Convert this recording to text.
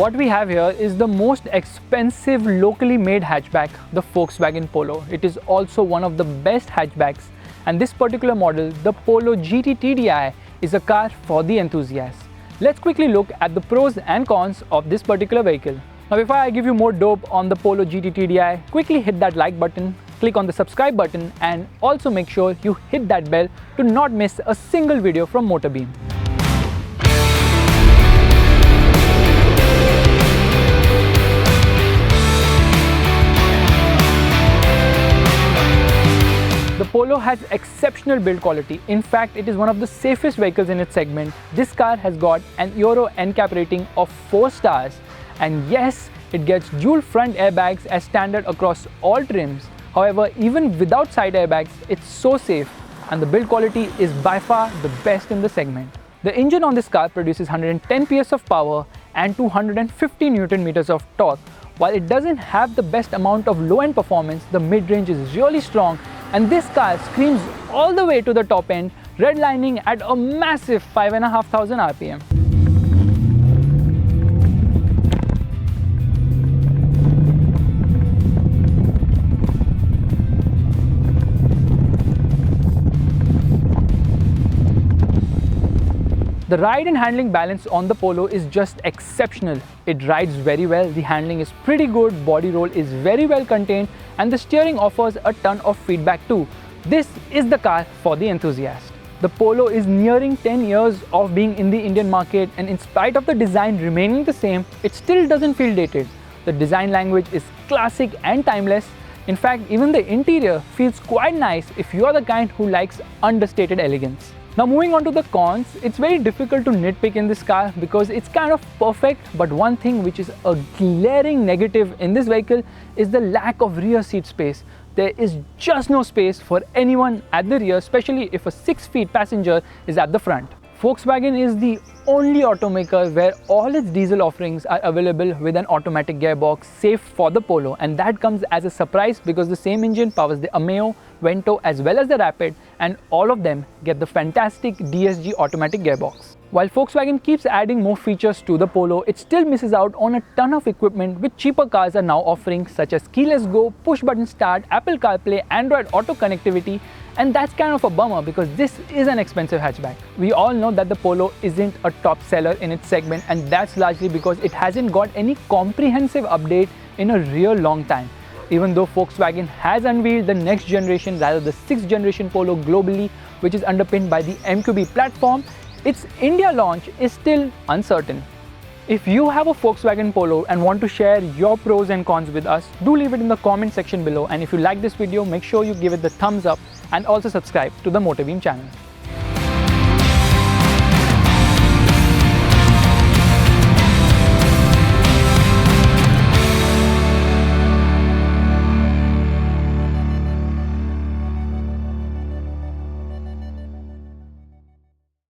what we have here is the most expensive locally made hatchback, the Volkswagen Polo. It is also one of the best hatchbacks, and this particular model, the Polo GT TDI, is a car for the enthusiast. Let's quickly look at the pros and cons of this particular vehicle. Now before I give you more dope on the Polo GT TDI, quickly hit that like button, click on the subscribe button, and also make sure you hit that bell to not miss a single video from MotorBeam. The Polo has exceptional build quality. In fact, it is one of the safest vehicles in its segment. This car has got an Euro NCAP rating of 4 stars. And yes, it gets dual front airbags as standard across all trims. However, even without side airbags, it's so safe, and the build quality is by far the best in the segment. The engine on this car produces 110 PS of power and 250 Newton meters of torque. While it doesn't have the best amount of low-end performance, the mid-range is really strong, and this car screams all the way to the top end, redlining at a massive 5,500 RPM. The ride and handling balance on the Polo is just exceptional. It rides very well, the handling is pretty good, body roll is very well contained, and the steering offers a ton of feedback too. This is the car for the enthusiast. The Polo is nearing 10 years of being in the Indian market, and in spite of the design remaining the same, it still doesn't feel dated. The design language is classic and timeless. In fact, even the interior feels quite nice if you are the kind who likes understated elegance. Now moving on to the cons, it's very difficult to nitpick in this car because it's kind of perfect, but one thing which is a glaring negative in this vehicle is the lack of rear seat space. There is just no space for anyone at the rear, especially if a 6 feet passenger is at the front. Volkswagen is the only automaker where all its diesel offerings are available with an automatic gearbox safe for the Polo, and that comes as a surprise because the same engine powers the Ameo, Vento as well as the Rapid, and all of them get the fantastic DSG automatic gearbox. While Volkswagen keeps adding more features to the Polo, it still misses out on a ton of equipment which cheaper cars are now offering, such as keyless go, push button start, Apple CarPlay, Android Auto connectivity, and that's kind of a bummer because this is an expensive hatchback. We all know that the Polo isn't a top seller in its segment, and that's largely because it hasn't got any comprehensive update in a real long time. Even though Volkswagen has unveiled the next generation, rather the 6th generation Polo globally, which is underpinned by the MQB platform, its India launch is still uncertain. If you have a Volkswagen Polo and want to share your pros and cons with us, do leave it in the comment section below, and if you like this video, make sure you give it the thumbs up and also subscribe to the MotorBeam channel.